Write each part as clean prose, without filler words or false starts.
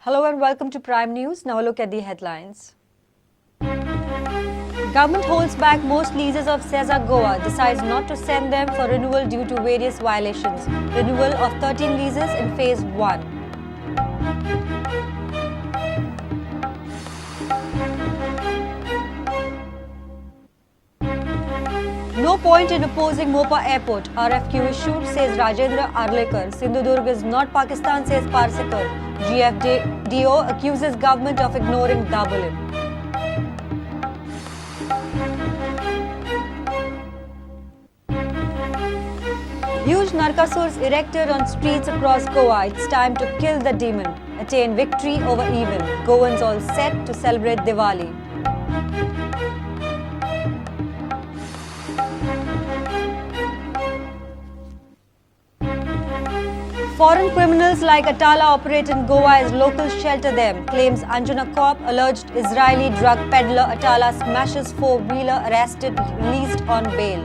Hello and welcome to Prime News. Now a look at the headlines. Government holds back most leases of Sesa Goa, decides not to send them for renewal due to various violations. Renewal of 13 leases in Phase 1. No point in opposing Mopa Airport. RFQ issued, says Rajendra Arlekar. Sindhudurg is not Pakistan, says Parsikar. GFDO accuses government of ignoring Dabolim. Huge Narkasurs erected on streets across Goa. It's time to kill the demon. Attain victory over evil. Goans all set to celebrate Diwali. Foreign criminals like Atala operate in Goa as locals shelter them, claims Anjuna Corp. Alleged Israeli drug peddler Atala smashes four-wheeler, arrested, released on bail.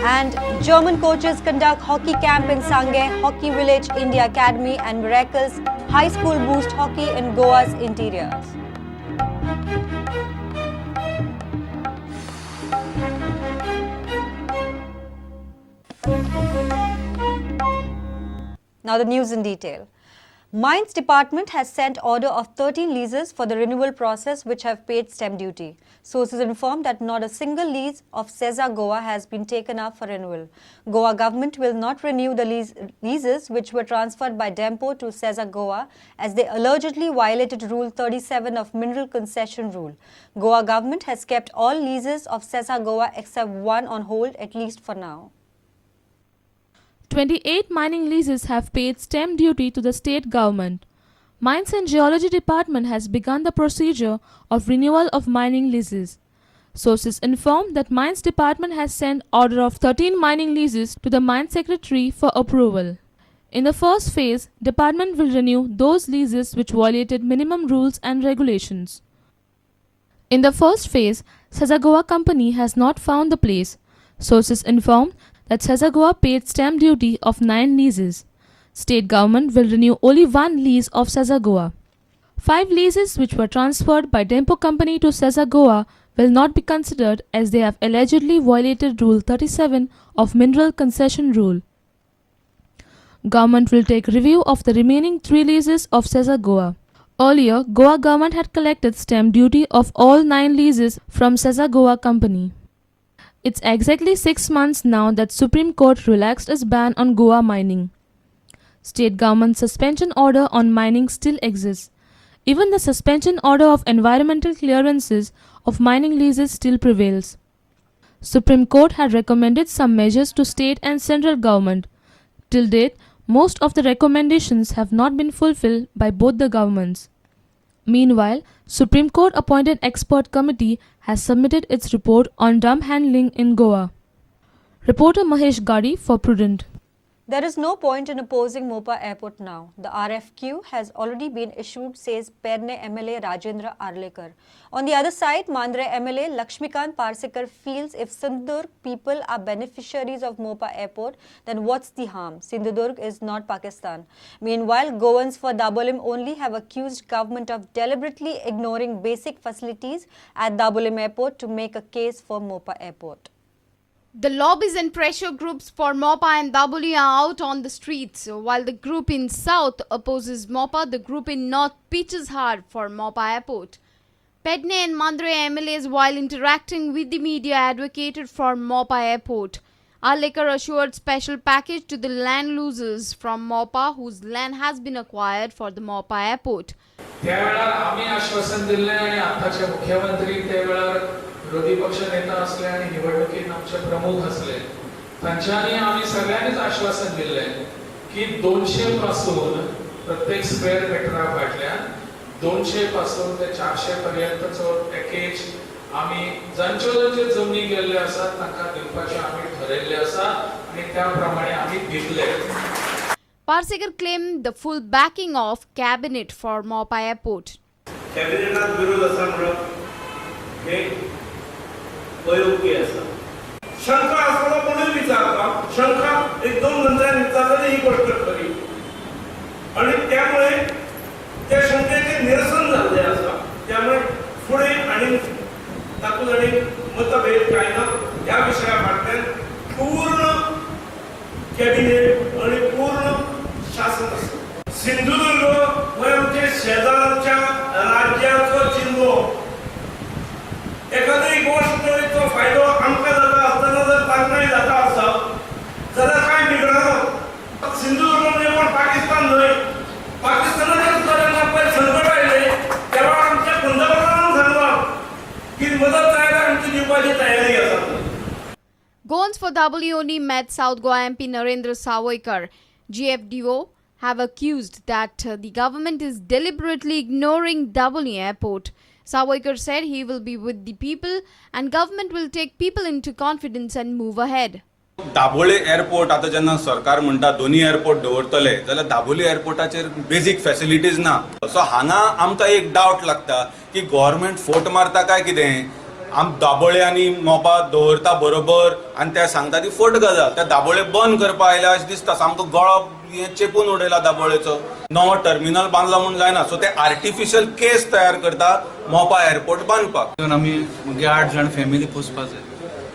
And German coaches conduct hockey camp in Sangay, Hockey Village, India Academy, and Miracles High School boost hockey in Goa's interiors. Now the news in detail. Mines Department has sent order of 13 leases for the renewal process which have paid stamp duty. Sources informed that not a single lease of Sesa Goa has been taken up for renewal. Goa government will not renew the leases which were transferred by Dempo to Sesa Goa as they allegedly violated Rule 37 of Mineral Concession Rule. Goa government has kept all leases of Sesa Goa except one on hold, at least for now. 28 mining leases have paid stamp duty to the state government. Mines and Geology Department has begun the procedure of renewal of mining leases. Sources inform that Mines Department has sent order of 13 mining leases to the Mine Secretary for approval. In the first phase, Department will renew those leases which violated minimum rules and regulations. In the first phase, Sesa Goa Company has not found the place. Sources inform that Sesa Goa paid stamp duty of 9 leases. State government will renew only one lease of Sesa Goa. 5 leases which were transferred by Dempo Company to Sesa Goa will not be considered as they have allegedly violated Rule 37 of Mineral Concession Rule. Government will take review of the remaining 3 leases of Sesa Goa. Earlier, Goa government had collected stamp duty of all 9 leases from Sesa Goa Company. It's exactly 6 months now that Supreme Court relaxed its ban on Goa mining. State government suspension order on mining still exists. Even the suspension order of environmental clearances of mining leases still prevails. Supreme Court had recommended some measures to state and central government. Till date, most of the recommendations have not been fulfilled by both the governments. Meanwhile, Supreme Court appointed expert committee has submitted its report on dump handling in Goa. Reporter Mahesh Gadi for Prudent. There is no point in opposing Mopa Airport now. The RFQ has already been issued, says Perne MLA Rajendra Arlekar. On the other side, Mandre MLA Lakshmikant Parsikar feels if Sindhudurg people are beneficiaries of Mopa Airport, then what's the harm? Sindhudurg is not Pakistan. Meanwhile, Goans for Dabolim only have accused government of deliberately ignoring basic facilities at Dabolim Airport to make a case for Mopa Airport. The lobbies and pressure groups for Mopa and Daboli are out on the streets. While the group in South opposes Mopa, the group in North pitches hard for Mopa Airport. Pedne and Mandre MLAs, while interacting with the media, advocated for Mopa Airport. Arlekar assured special package to the land losers from Mopa, whose land has been acquired for the Mopa Airport. विरोधी पक्ष नेता असले आणि निवडणुकीत आमचे प्रमुख असले त्यांच्यानी आम्ही सगळ्यांनीच आश्वासन दिले की 200 पासून प्रत्येक स्क्वेअर मीटर फाटल्या 200 पासून ते 400 पर्यंतचो पॅकेज आम्ही जंचे जमनी गेल्ले असतात तांका दिवपाचे आम्ही ठरयल्ले आसा आणि त्या प्रमाणे आम्ही दिले. Parsikar claimed the full backing of cabinet for Mopa Airport. कॅबिनेटात विरोध असा म्हणून हे अयोग्य असा शंका असताना कोणी विचारता शंका कॅबिनेट आणि पूर्ण शासन आसा. सिंधुदुर्ग हो आमचे शेजारच्या राज्याचो जिल्लो. एखादी गोष्टीचो फायदो आमकां जाता आसतना जर तांकांय जाता आसा जाल्यार कांय बिगडना. सिंधुदुर्ग म्हणजे कोण पाकिस्तान न्हय. पाकिस्तानाच्या सुद्दां पयर संकट आयले तेव्हा आमच्या पंतप्रधानान सांगलां की मदत जाय जाल्यार आमची दिवपाची तयारी आसा. Gons for WONE met South Goa MP Narendra Sawoykar. GFDO have accused that the government is deliberately ignoring WONE airport. Sawoykar said he will be with the people and government will take people into confidence and move ahead. Dabole airport आता जेन्ना सरकार म्हणटा दोन्ही airport दवरतले जाल्यार Dabole एअरपोर्टाचेर basic facilities ना. सो हांगा आमकां एक डावट लागता की गव्हर्नमेंट फोट मारता काय कितें. दाबोळे आनी मोपा दवरता बरोबर आनी ते सांगता ती फोट गजाल. त्या दाबोळे बंद करपा आयल्या अशें दिसता. सामको गळो चेपून उडयला दाबोळेचो. नवो टर्मिनल बांदला म्हूण जायना. सो ते आर्टिफिशियल केस तयार करता मोपा एअरपोर्ट बांदपाक. आमी मुगे 8 जाण फॅमिली पोसपा जाय.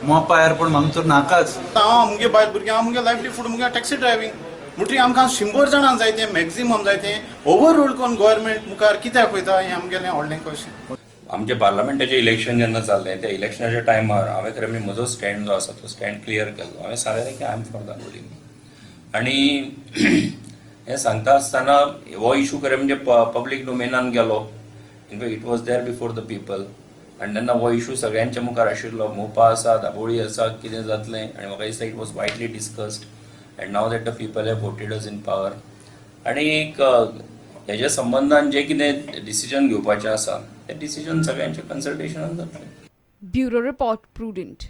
मोपा एअरपोर्ट आमचो नाकाच. हांव मुगे बायल भुरगीं हांव मुगे लायव्हलीहूड मुगे टॅक्सी ड्रायव्हिंग म्हणटरी आमकां 100 जाणां जाय तें मॅक्झिमम जाय तें ओवरऑल कोण गव्हर्नमेंट मुखार कित्याक वयता हें आमगेलें व्हडलें क्वेश्चन. आमचे पार्लमेंटाचें इलेक्शन जेन्ना जाल्लें त्या इलेक्शनाच्या टायमार हांवें खरें म्हणजे म्हजो स्टँड जो आसा तो स्टँड क्लियर केल्लो. हांवें सांगलें की आय एम फॉर दाबोळी आनी हें सांगता आसतना हो इशू खरें म्हणजे पब्लीक डोमेनान गेलो. In fact it was there before the people आनी तेन्ना हो इशू सगळ्यांच्या मुखार आशिल्लो. मोपा आसा दाबोळी आसा कितें जातलें आनी म्हाका दिसता it was widely discussed and now that the people have voted us in power. आनी हेज्या संबंधान जें कितें डिसिजन घेवपाचें आसा तें डिसिजन सगळ्यांच्या कन्सल्टेशनान जातलें. Bureau Report, Prudent.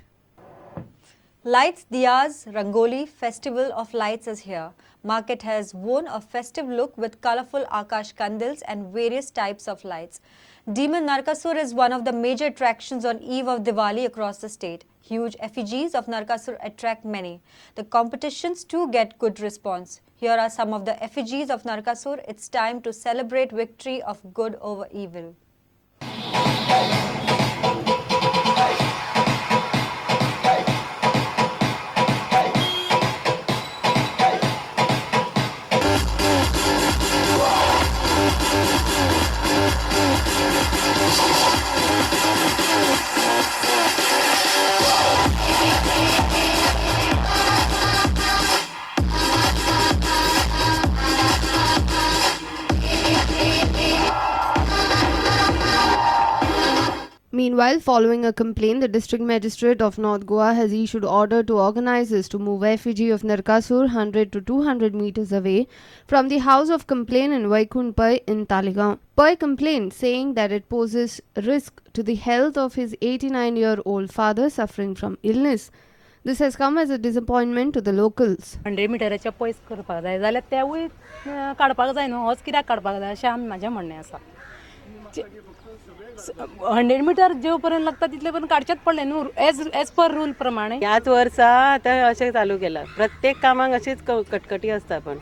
Lights, diyas, Rangoli Festival of Lights is here. Market has worn a festive look with colorful Akash Kandils and various types of lights. Demon Narkasur is one of the major attractions on eve of Diwali across the state. Huge effigies of Narkasur attract many. The competitions too get good response. Here are some of the effigies of Narkasur. It's time to celebrate victory of good over evil. Meanwhile, following a complaint, the District Magistrate of North Goa has issued order to organizers to move effigy of Narkasur 100 to 200 meters away from the house of complaint in Vaikund Pai in Talegaon. Pai complained, saying that it poses risk to the health of his 89-year-old father suffering from illness. This has come as a disappointment to the locals. 100 मिटराच्या पयस करपाक जाय जाल्यार तेवूय काडपाक जाय न्हू. होच कित्याक काडपाक जाय अशें म्हाजें म्हणणें आसा. 100 मिटर जे पर्यंत लागता तितले पर्यंत काडचेच पडले न्हू एज पर रूल प्रमाणे. ह्याच वर्सा आतां अशें चालू केलां. प्रत्येक कामाक अशीच कटकटी आसता. पण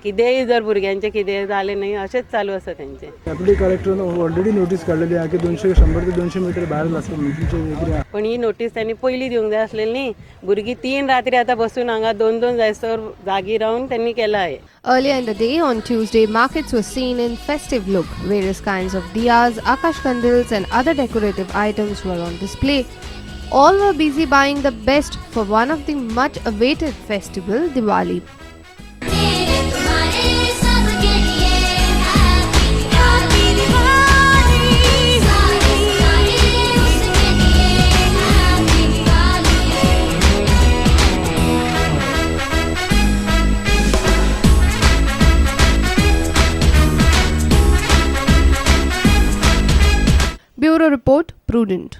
कितेंय जर भुरग्यांचें कितें जालें न्ही अशेंच चालू आसा तेंचें. डेप्युटी कलेक्टरान ऑलरेडी नोटीस काडलेली आहा की 100 ते 200 मीटर भायर आसता. पण ही नोटीस त्यांनी पयलीं दिवंक जाय आसलेली न्ही. भुरगीं 3 रात्री आतां बसून हांगा 2-2 जायसर जागी रावन त्यांनी केला हे. Earlier in the day, on Tuesday, markets were seen in festive look. Various kinds of diyas, Akash Kandils and other decorative items were on display. All were busy buying the best for one of the much awaited festival, Diwali. Bureau Report, Prudent.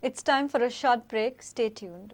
It's time for a short break. Stay tuned.